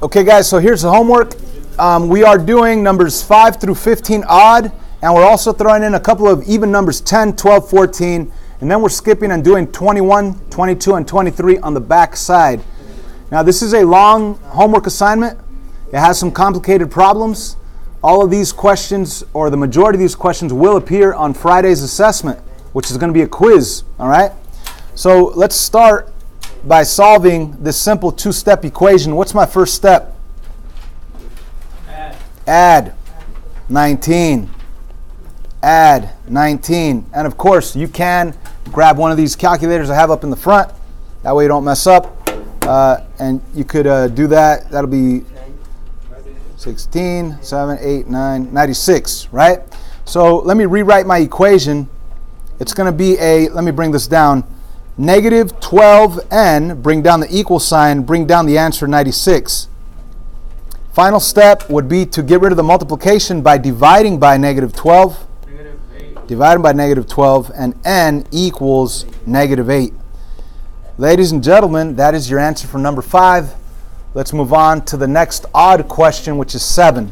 Okay guys, so here's the homework. We are doing numbers 5 through 15 odd, and we're also throwing in a couple of even numbers 10, 12, 14, and then we're skipping and doing 21, 22, and 23 on the back side. Now this is a long homework assignment. It has some complicated problems. All of these questions, or the majority of these questions, will appear on Friday's assessment, which is going to be a quiz, all right? So let's start by solving this simple two-step equation. What's my first step? Add 19. Add 19. And of course, you can grab one of these calculators I have up in the front. That way you don't mess up. And you could do that. That'll be 16, 7, 8, 9, 96, right? So let me rewrite my equation. It's going to be let me bring this down. Negative 12n, bring down the equal sign, bring down the answer 96. Final step would be to get rid of the multiplication by dividing by negative 12. Dividing by negative 12, and n equals negative 8. Ladies and gentlemen, that is your answer for number 5. Let's move on to the next odd question, which is 7.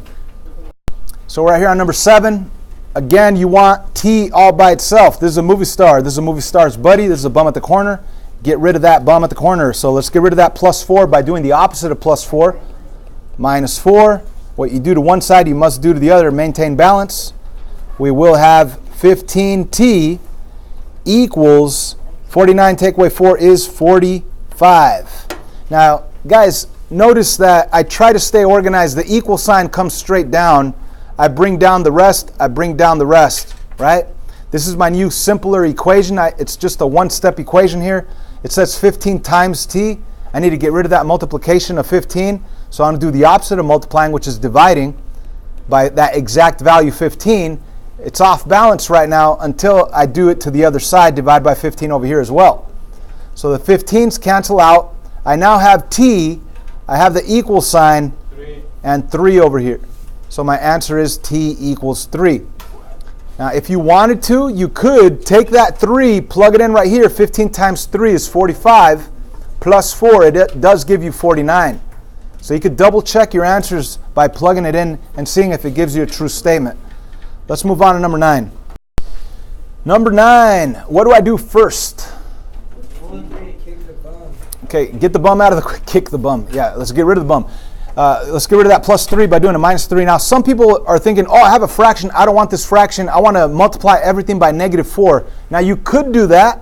So right here on number 7, again, you want t all by itself. This is a movie star. This is a movie star's buddy. This is a bum at the corner. Get rid of that bum at the corner. So let's get rid of that plus 4 by doing the opposite of plus 4. Minus 4. What you do to one side, you must do to the other. Maintain balance. We will have 15t equals 49 take away 4 is 45. Now, guys, notice that I try to stay organized. The equal sign comes straight down. I bring down the rest. I bring down the rest, right? This is my new simpler equation. It's just a one-step equation here. It says 15 times t. I need to get rid of that multiplication of 15. So I'm going to do the opposite of multiplying, which is dividing by that exact value 15. It's off balance right now until I do it to the other side, divide by 15 over here as well. So the 15s cancel out. I now have t. I have the equal sign and 3 over here. So my answer is t equals 3. Now if you wanted to, you could take that 3, plug it in right here. 15 times 3 is 45. Plus 4, it does give you 49. So you could double check your answers by plugging it in and seeing if it gives you a true statement. Let's move on to number 9. Number 9, what do I do first? Okay, get the bum out of the, kick the bum. Yeah, let's get rid of the bum. Let's get rid of that plus 3 by doing a minus 3. Now, some people are thinking, oh, I have a fraction. I don't want this fraction. I want to multiply everything by negative 4. Now, you could do that,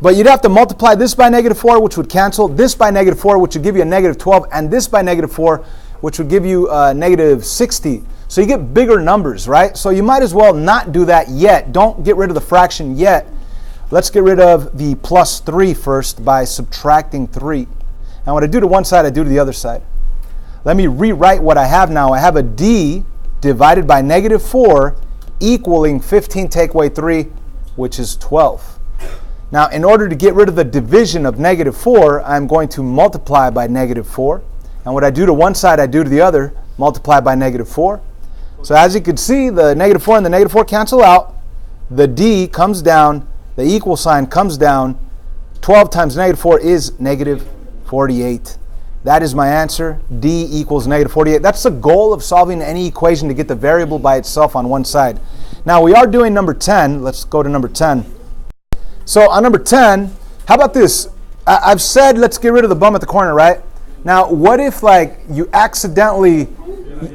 but you'd have to multiply this by negative 4, which would cancel, this by negative 4, which would give you a negative 12, and this by negative 4, which would give you negative 60. So you get bigger numbers, right? So you might as well not do that yet. Don't get rid of the fraction yet. Let's get rid of the plus 3 first by subtracting 3. And what I do to one side, I do to the other side. Let me rewrite what I have now. I have a d divided by negative 4 equaling 15 take away 3, which is 12. Now, in order to get rid of the division of negative 4, I'm going to multiply by negative 4. And what I do to one side, I do to the other, multiply by negative 4. So as you can see, the negative 4 and the negative 4 cancel out. The d comes down. The equal sign comes down. 12 times negative 4 is negative 48. That is my answer. D equals negative 48. That's the goal of solving any equation, to get the variable by itself on one side. Now we are doing number 10. Let's go to number 10. So on number 10, how about this? I've said let's get rid of the bum at the corner, right? Now what if like you accidentally,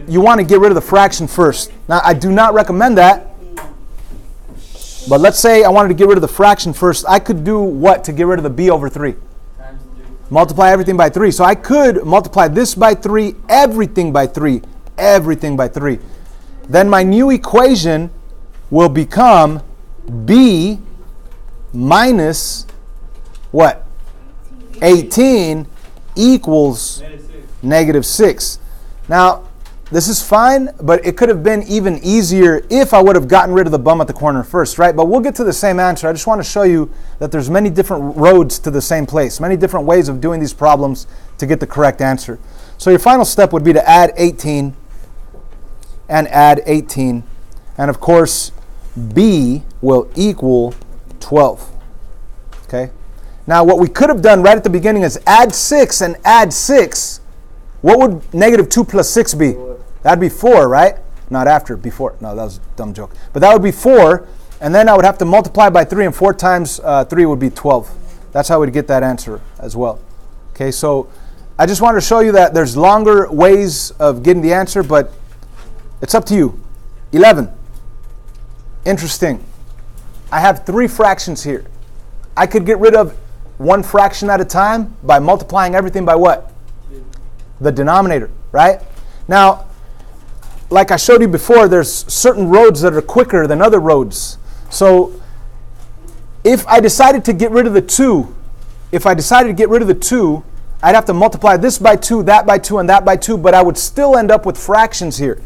you want to get rid of the fraction first? Now I do not recommend that. But let's say I wanted to get rid of the fraction first. I could do what to get rid of the b over 3? Multiply everything by 3. So I could multiply this by 3, everything by 3, everything by 3. Then my new equation will become b minus what? 18 equals negative 6. Now, this is fine, but it could have been even easier if I would have gotten rid of the bum at the corner first, right? But we'll get to the same answer. I just want to show you that there's many different roads to the same place, many different ways of doing these problems to get the correct answer. So your final step would be to add 18 and add 18. And of course, b will equal 12. Okay? Now what we could have done right at the beginning is add 6 and add 6. What would negative 2 plus 6 be? That'd be 4, right? Not after, before. No, that was a dumb joke. But that would be 4, and then I would have to multiply by 3, and 4 times 3 would be 12. That's how we'd get that answer as well. Okay, so I just wanted to show you that there's longer ways of getting the answer, but it's up to you. 11. Interesting. I have 3 fractions here. I could get rid of one fraction at a time by multiplying everything by what? The denominator, right? Now, like I showed you before, there's certain roads that are quicker than other roads. So if I decided to get rid of the 2, I'd have to multiply this by 2, that by 2, and that by 2, but I would still end up with fractions here.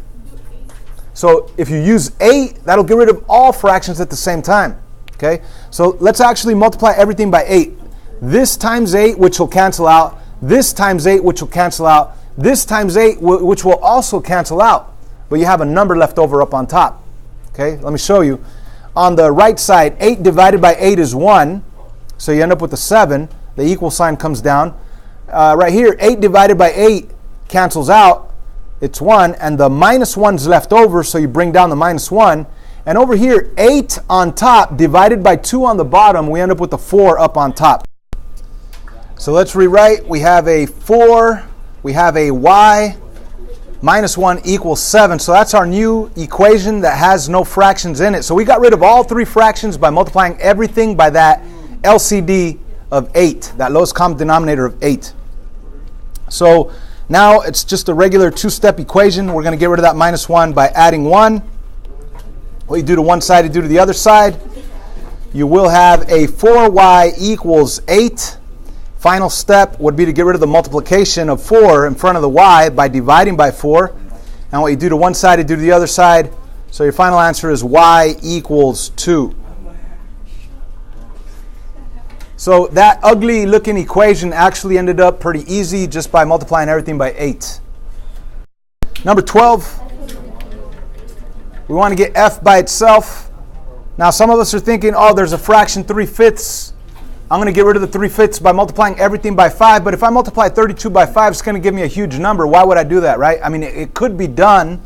So if you use 8, that'll get rid of all fractions at the same time. Okay? So let's actually multiply everything by 8. This times 8, which will cancel out. This times 8, which will cancel out. This times 8, which will also cancel out. But you have a number left over up on top. Okay? Let me show you. On the right side, 8 divided by 8 is 1. So you end up with a 7. The equal sign comes down. Right here, 8 divided by 8 cancels out. It's 1. And the minus 1's left over, so you bring down the minus 1. And over here, 8 on top divided by 2 on the bottom, we end up with a 4 up on top. So let's rewrite. We have a 4, we have a y, minus 1 equals 7. So that's our new equation that has no fractions in it. So we got rid of all 3 fractions by multiplying everything by that LCD of 8, that lowest common denominator of 8. So now it's just a regular 2-step equation. We're going to get rid of that minus 1 by adding 1. What you do to one side, you do to the other side. You will have a 4y equals 8. Final step would be to get rid of the multiplication of 4 in front of the y by dividing by 4. And what you do to one side, you do to the other side. So your final answer is y equals 2. So that ugly looking equation actually ended up pretty easy just by multiplying everything by 8. Number 12. We want to get f by itself. Now some of us are thinking, oh, there's a fraction 3/5. I'm going to get rid of the 3/5 by multiplying everything by 5. But if I multiply 32 by 5, it's going to give me a huge number. Why would I do that, right? I mean, it could be done.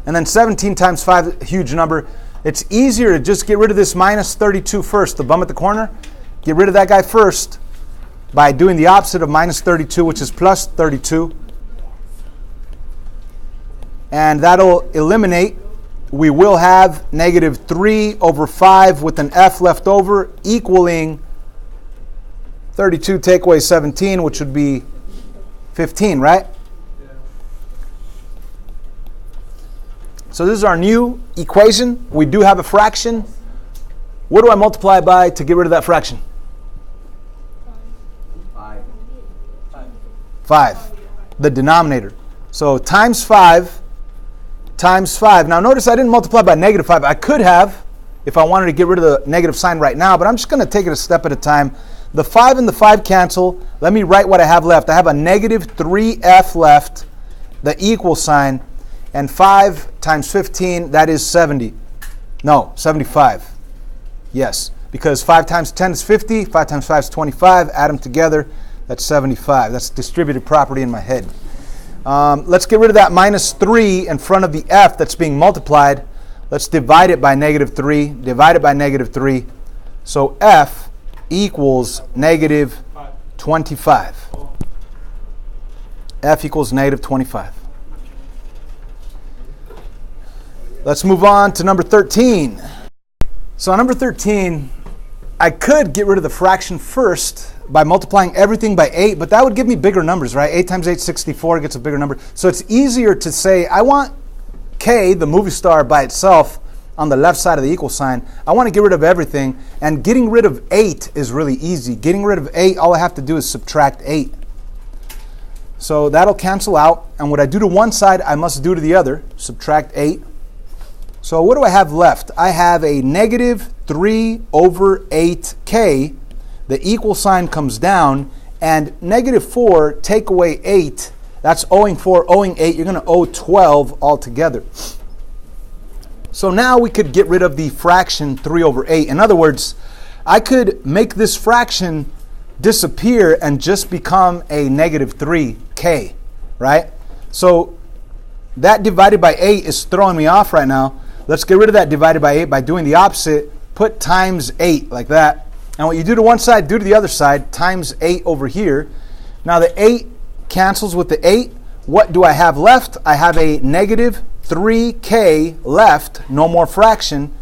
And then 17 times 5, a huge number. It's easier to just get rid of this minus 32 first, the bum at the corner. Get rid of that guy first by doing the opposite of minus 32, which is plus 32. And that'll eliminate. We will have negative 3 over 5 with an f left over equaling 32 take away 17, which would be 15, right? Yeah. So this is our new equation. We do have a fraction. What do I multiply by to get rid of that fraction? 5. The denominator. So times 5 times 5. Now notice I didn't multiply by negative 5. I could have if I wanted to get rid of the negative sign right now, but I'm just going to take it a step at a time. The 5 and the 5 cancel. Let me write what I have left. I have a negative 3f left, the equal sign, and 5 times 15, that is 70. No, 75. Yes, because 5 times 10 is 50, 5 times 5 is 25. Add them together, that's 75. That's distributed property in my head. Let's get rid of that minus 3 in front of the f that's being multiplied. Let's divide it by negative 3. Divide it by negative 3. So f equals negative 25. F equals negative 25. Let's move on to number 13. So on number 13, I could get rid of the fraction first by multiplying everything by 8, but that would give me bigger numbers, right? 8 times 8 is 64, gets a bigger number. So it's easier to say, I want K, the movie star, by itself on the left side of the equal sign. I want to get rid of everything, and getting rid of 8 is really easy. Getting rid of 8, all I have to do is subtract 8. So that'll cancel out, and what I do to one side, I must do to the other. Subtract 8. So what do I have left? I have a negative 3 over 8k. The equal sign comes down, and negative 4 take away 8. That's owing 4, owing 8. You're going to owe 12 altogether. So now we could get rid of the fraction 3 over 8. In other words, I could make this fraction disappear and just become a negative 3k. right? So that divided by 8 is throwing me off right now. Let's get rid of that divided by 8 by doing the opposite. Put times 8 like that. And what you do to one side, do to the other side, times 8 over here. Now the 8 cancels with the 8. What do I have left? I have a negative 3k left, no more fraction,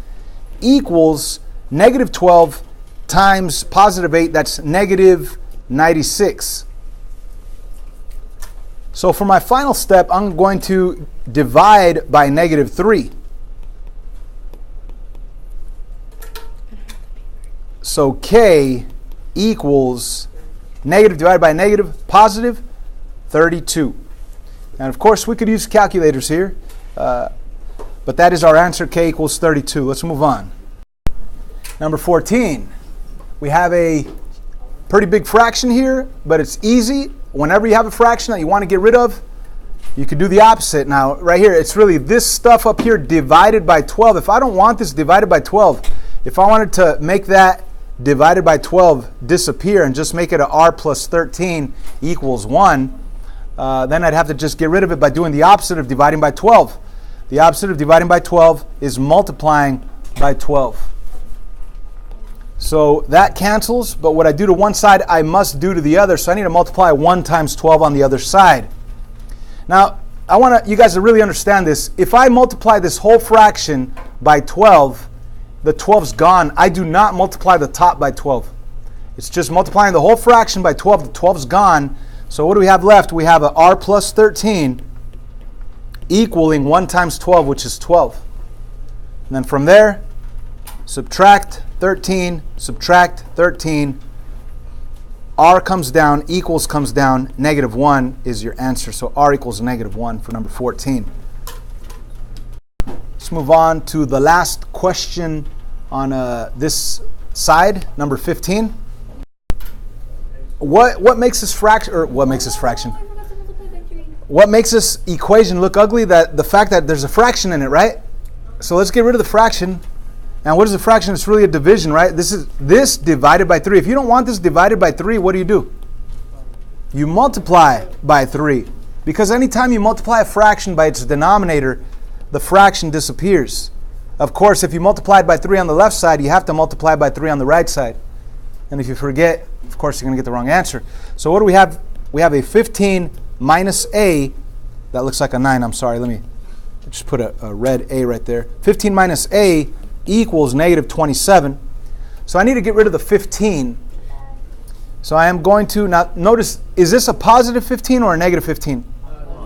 equals negative 12 times positive 8, that's negative 96. So for my final step, I'm going to divide by negative 3. So k equals negative divided by negative, positive 32. And of course, we could use calculators here, but that is our answer, k equals 32. Let's move on. Number 14. We have a pretty big fraction here, but it's easy. Whenever you have a fraction that you want to get rid of, you could do the opposite. Now, right here, it's really this stuff up here divided by 12. If I don't want this divided by 12, if I wanted to make that divided by 12 disappear and just make it a r plus 13 equals 1, then I'd have to just get rid of it by doing the opposite of dividing by 12. The opposite of dividing by 12 is multiplying by 12. So that cancels, but what I do to one side, I must do to the other. So I need to multiply 1 times 12 on the other side. Now, I want you guys to really understand this. If I multiply this whole fraction by 12, the 12's gone. I do not multiply the top by 12. It's just multiplying the whole fraction by 12. The 12's gone. So what do we have left? We have a r plus 13 equaling 1 times 12, which is 12. And then from there, subtract 13, subtract 13. R comes down, equals comes down, negative 1 is your answer. So R equals negative 1 for number 14. Let's move on to the last question on this side, number 15. What makes this fraction, or what makes this fraction? What makes this equation look ugly? That the fact that there's a fraction in it, right? So let's get rid of the fraction. And what is a fraction? It's really a division, right? This is this divided by 3. If you don't want this divided by 3, what do? You multiply by 3. Because anytime you multiply a fraction by its denominator, the fraction disappears. Of course, if you multiplied by 3 on the left side, you have to multiply by 3 on the right side. And if you forget, of course, you're going to get the wrong answer. So what do we have? We have a 15 minus a. That looks like a 9. I'm sorry. Let me just put a red a right there. 15 minus a equals negative 27. So I need to get rid of the 15. So I am going to, now notice, is this a positive 15 or a negative 15?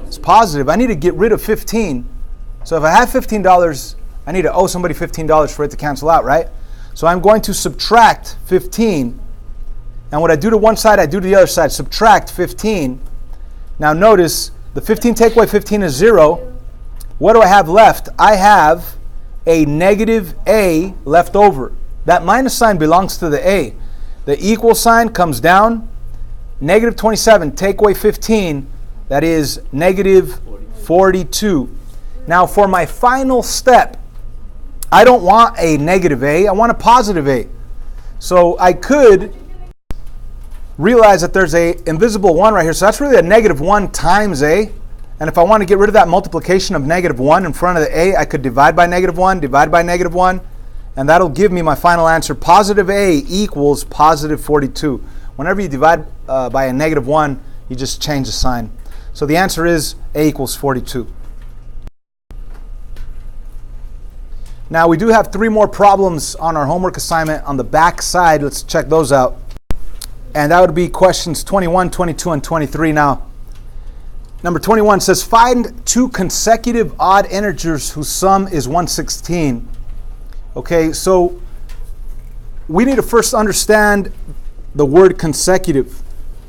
It's positive. I need to get rid of 15. So if I have $15, I need to owe somebody $15 for it to cancel out, right? So I'm going to subtract 15. And what I do to one side, I do to the other side. Subtract 15. Now notice, the 15 take away 15 is 0. What do I have left? I have a negative a left over. That minus sign belongs to the a. The equal sign comes down. Negative 27, take away 15. That is negative 42. Now for my final step, I don't want a negative a, I want a positive a. So I could realize that there's a invisible 1 right here. So that's really a negative 1 times a. And if I want to get rid of that multiplication of negative 1 in front of the a, I could divide by negative 1, divide by negative 1, and that'll give me my final answer. Positive a equals positive 42. Whenever you divide by a negative 1, you just change the sign. So the answer is a equals 42. Now we do have 3 more problems on our homework assignment on the back side. Let's check those out. And that would be questions 21, 22, and 23. Now, number 21 says, find 2 consecutive odd integers whose sum is 116. Okay, so we need to first understand the word consecutive.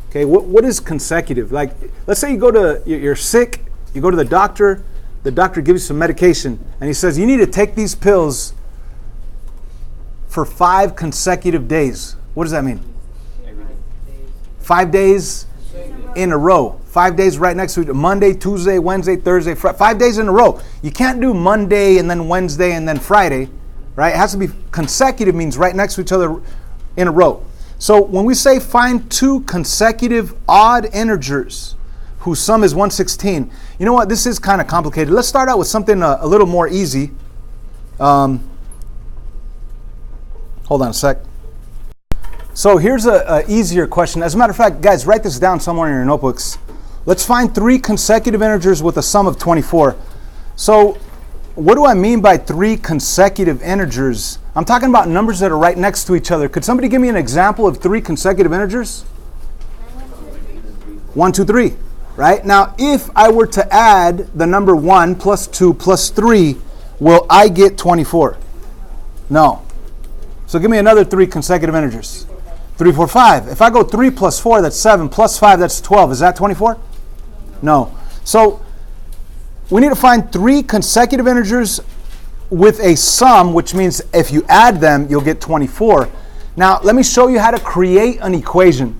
Okay, what is consecutive? Like, let's say you're sick, you go to the doctor gives you some medication, and he says, you need to take these pills for 5 consecutive days. What does that mean? 5 days in a row. 5 days right next to each other. Monday, Tuesday, Wednesday, Thursday, Friday. 5 days in a row. You can't do Monday and then Wednesday and then Friday, right? It has to be consecutive, means right next to each other in a row. So when we say find 2 consecutive odd integers whose sum is 116. You know what? This is kind of complicated. Let's start out with something a little more easy. Hold on a sec. So here's a easier question. As a matter of fact, guys, write this down somewhere in your notebooks. Let's find 3 consecutive integers with a sum of 24. So what do I mean by 3 consecutive integers? I'm talking about numbers that are right next to each other. Could somebody give me an example of 3 consecutive integers? 1, 2, 3. Right? Now, if I were to add the number 1 plus 2 plus 3, will I get 24? No. So give me another 3 consecutive integers. 3, 4, 5. If I go 3 plus 4, that's 7, plus 5, that's 12. Is that 24? No. So we need to find 3 consecutive integers with a sum, which means if you add them, you'll get 24. Now, let me show you how to create an equation.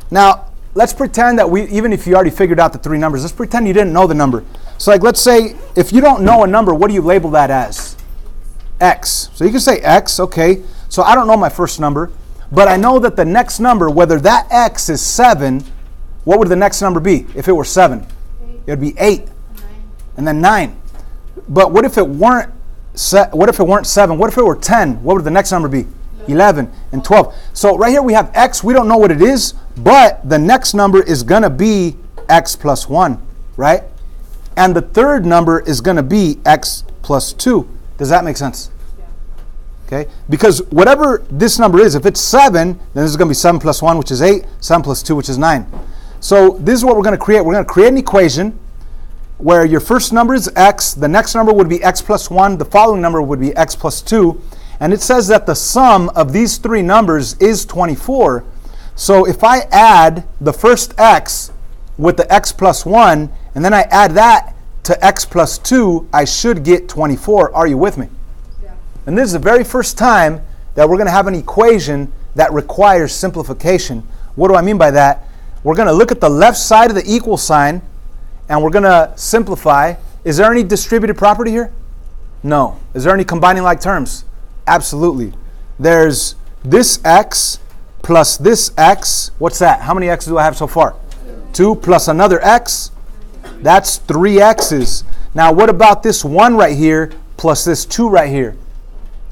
Now, let's pretend that even if you already figured out the 3 numbers, let's pretend you didn't know the number. So like, let's say, if you don't know a number, what do you label that as? X. So you can say X, okay. So I don't know my first number, but I know that the next number, whether that X is 7, what would the next number be if it were 7? It would be 8, 9. And then 9. But what if it weren't 7? What if it were 10? What would the next number be? 11 and 12. So right here we have X. We don't know what it is, but the next number is going to be X plus 1, right? And the third number is going to be X plus 2. Does that make sense? Yeah. Okay? Because whatever this number is, if it's 7, then this is going to be 7 plus 1, which is 8, 7 plus 2, which is 9. So this is what we're going to create. We're going to create an equation where your first number is X, the next number would be X plus 1, the following number would be X plus 2, and it says that the sum of these 3 numbers is 24. So if I add the first X with the X plus 1, and then I add that to X plus 2, I should get 24. Are you with me? Yeah. And this is the very first time that we're going to have an equation that requires simplification. What do I mean by that? We're going to look at the left side of the equal sign, and we're going to simplify. Is there any distributive property here? No. Is there any combining like terms? Absolutely. There's this X plus this X. What's that? How many X's do I have so far? 2 plus another X. That's 3 X's. Now what about this 1 right here plus this 2 right here?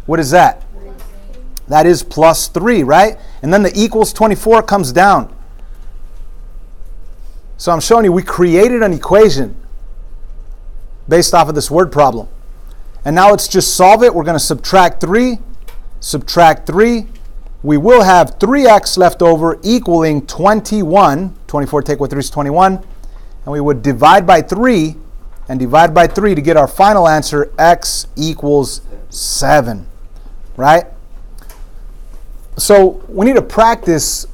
What is that? That is plus 3, right? And then the equals 24 comes down. So I'm showing you we created an equation based off of this word problem. And now let's just solve it. We're going to subtract 3. We will have 3x left over equaling 21. 24 take away 3 is 21. And we would divide by 3 and divide by 3 to get our final answer, x equals 7. Right? So we need to practice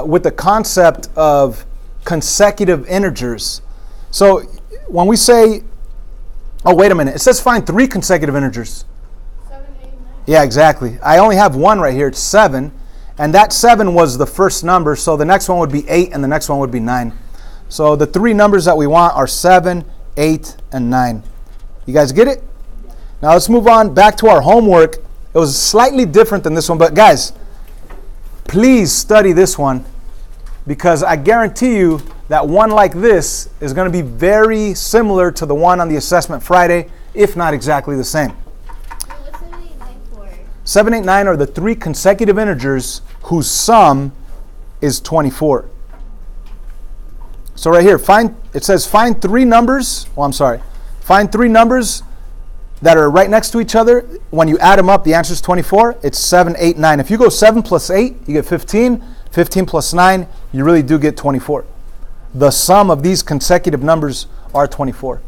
with the concept of consecutive integers. So when we say, oh, wait a minute, it says find 3 consecutive integers. 7, 8, 9. Yeah, exactly. I only have 1 right here, it's 7. And that 7 was the first number, so the next one would be 8 and the next one would be 9. So the 3 numbers that we want are 7, 8, and 9. You guys get it? Now let's move on back to our homework. It was slightly different than this one, but guys, please study this one, because I guarantee you that one like this is going to be very similar to the one on the assessment Friday, if not exactly the same. What's 7, 8, 9 for? 7, 8, 9 are the 3 consecutive integers whose sum is 24. So right here, it says find 3 numbers. Oh, I'm sorry. Find 3 numbers that are right next to each other. When you add them up, the answer is 24. It's 7, 8, 9. If you go 7 plus 8, you get 15. 15 plus 9, you really do get 24. The sum of these consecutive numbers are 24.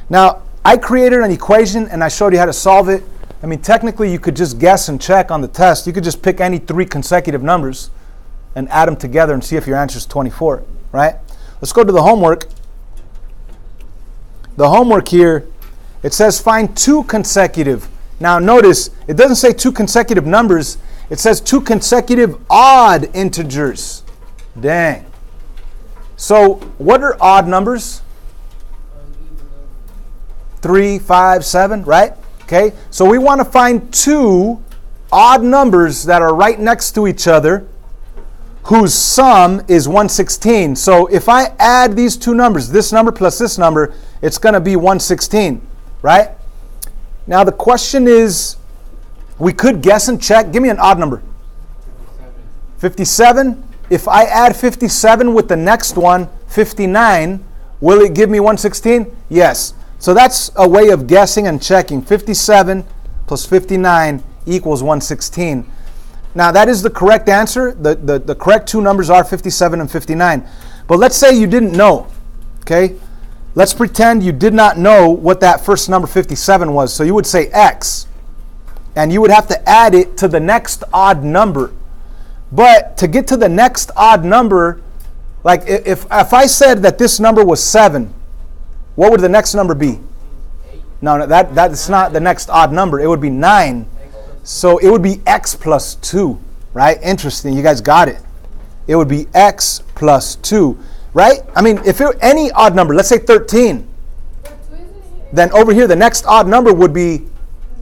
Now, I created an equation and I showed you how to solve it. I mean, technically, you could just guess and check on the test. You could just pick any 3 consecutive numbers and add them together and see if your answer is 24, right? Let's go to the homework. The homework here, it says find 2 consecutive. Now, notice, it doesn't say 2 consecutive numbers. It says 2 consecutive odd integers. Dang. So, what are odd numbers? 3, 5, 7, right? Okay, so we want to find 2 odd numbers that are right next to each other whose sum is 116. So if I add these two numbers, this number plus this number, it's going to be 116, right? Now the question is, we could guess and check. Give me an odd number. 57. If I add 57 with the next one, 59, will it give me 116? Yes. So that's a way of guessing and checking. 57 plus 59 equals 116. Now that is the correct answer. The correct two numbers are 57 and 59. But let's say you didn't know, okay? Let's pretend you did not know what that first number 57 was. So you would say X, and you would have to add it to the next odd number. But to get to the next odd number, like if I said that this number was 7, what would the next number be? No, that's not the next odd number. It would be 9. So it would be X plus 2, right? Interesting. You guys got it. It would be X plus 2, right? I mean, if it were any odd number, let's say 13, then over here the next odd number would be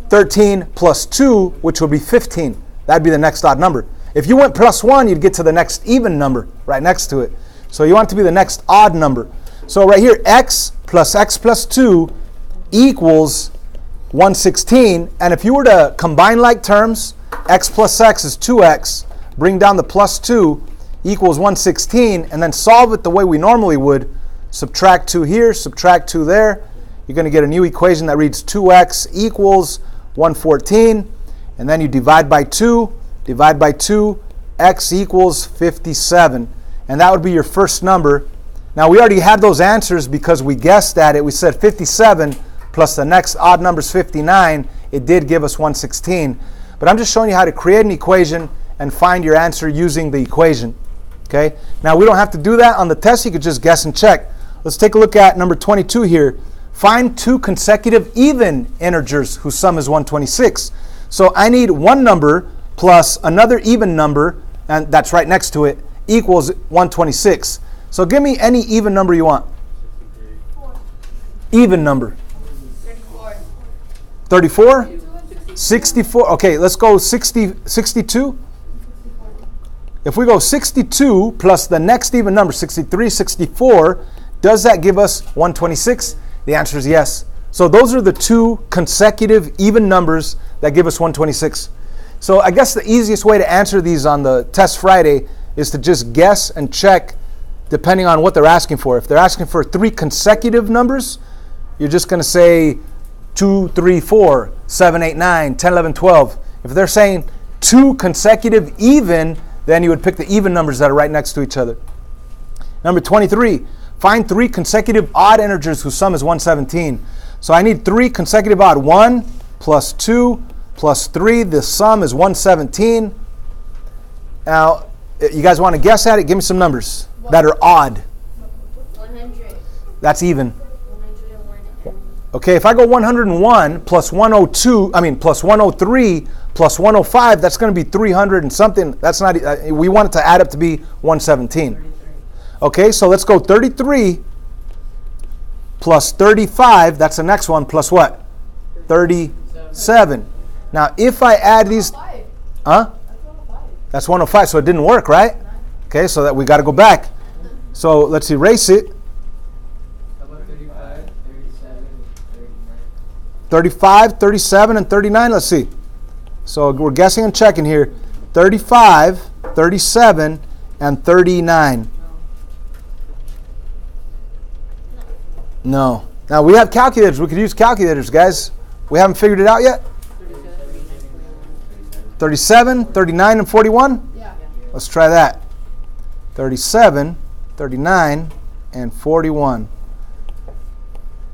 13 plus 2, which would be 15. That'd be the next odd number. If you went plus 1, you'd get to the next even number right next to it. So you want it to be the next odd number. So right here, X plus 2 equals 116. And if you were to combine like terms, X plus X is 2X. Bring down the plus 2 equals 116. And then solve it the way we normally would. Subtract 2 here, subtract 2 there. You're going to get a new equation that reads 2X equals 114. And then you divide by 2. Divide by 2, X equals 57. And that would be your first number. Now we already had those answers because we guessed at it. We said 57 plus the next odd number is 59. It did give us 116. But I'm just showing you how to create an equation and find your answer using the equation. Okay. Now we don't have to do that on the test. You could just guess and check. Let's take a look at number 22 here. Find two consecutive even integers whose sum is 126. So I need one number plus another even number, and that's right next to it, equals 126. So give me any even number you want. 4. Even number. 34. 34? 64. Okay, let's go 62. If we go 62 plus the next even number, 63, 64, does that give us 126? The answer is yes. So those are the two consecutive even numbers that give us 126. So I guess the easiest way to answer these on the test Friday is to just guess and check depending on what they're asking for. If they're asking for 3 consecutive numbers, you're just going to say 2, 3, 4, 7, 8, 9, 10, 11, 12. If they're saying 2 consecutive even, then you would pick the even numbers that are right next to each other. Number 23, find 3 consecutive odd integers whose sum is 117. So I need 3 consecutive odd. 1 plus 2 plus 3, the sum is 117. Now, you guys want to guess at it? Give me some numbers that are odd. 100. That's even. 101. Okay, if I go 101 plus 102, plus 103 plus 105, that's going to be 300 and something. That's not, we want it to add up to be 117. Okay, so let's go 33 plus 35, that's the next one, plus what? 37. Now, if I add these, that's 105, so it didn't work, right? Okay, so that we got to go back. So let's erase it. 35, 37, and 39, let's see. So we're guessing and checking here. 35, 37, and 39. No. Now we have calculators. We could use calculators, guys. We haven't figured it out yet? 37, 39, and 41? Yeah. Let's try that. 37, 39, and 41.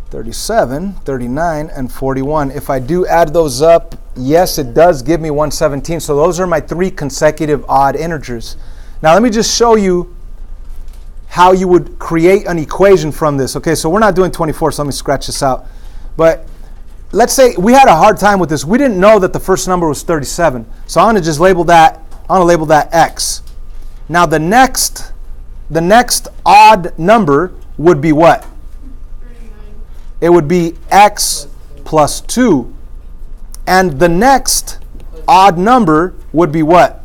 37, 39, and 41. If I do add those up, yes, it does give me 117. So those are my 3 consecutive odd integers. Now let me just show you how you would create an equation from this. Okay, so we're not doing 24, so let me scratch this out. But let's say we had a hard time with this. We didn't know that the first number was 37. So I'm going to just label that, X. Now the next odd number would be what? 39. It would be X plus 2. And the next odd number would be what?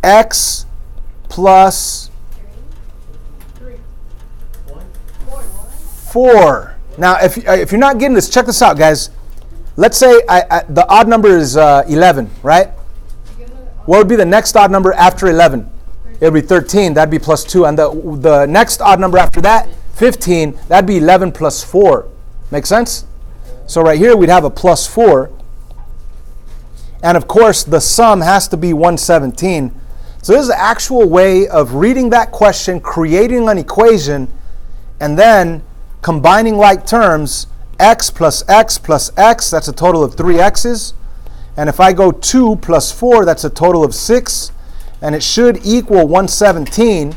X plus 4. Now, if you're not getting this, check this out, guys. Let's say the odd number is 11, right? What would be the next odd number after 11? It would be 13. That'd be plus 2. And the next odd number after that, 15, that'd be 11 plus 4. Make sense? So right here, we'd have a plus 4. And of course, the sum has to be 117. So this is an actual way of reading that question, creating an equation, and then combining like terms, x plus x plus x, that's a total of 3 x's. And if I go 2 plus 4, that's a total of 6. And it should equal 117.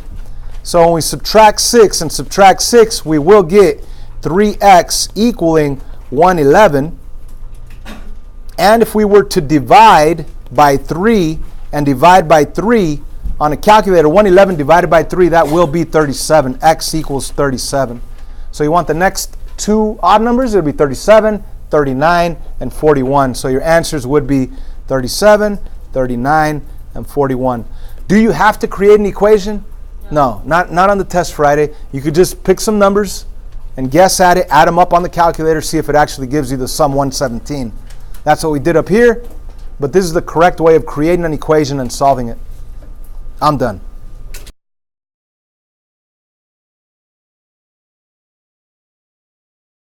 So when we subtract 6 and subtract 6, we will get 3x equaling 111. And if we were to divide by 3 and divide by 3 on a calculator, 111 divided by 3, that will be 37. X equals 37. So you want the next two odd numbers, it would be 37, 39, and 41. So your answers would be 37, 39, and 41. Do you have to create an equation? No, not on the test Friday. You could just pick some numbers and guess at it, add them up on the calculator, see if it actually gives you the sum 117. That's what we did up here, but this is the correct way of creating an equation and solving it. I'm done.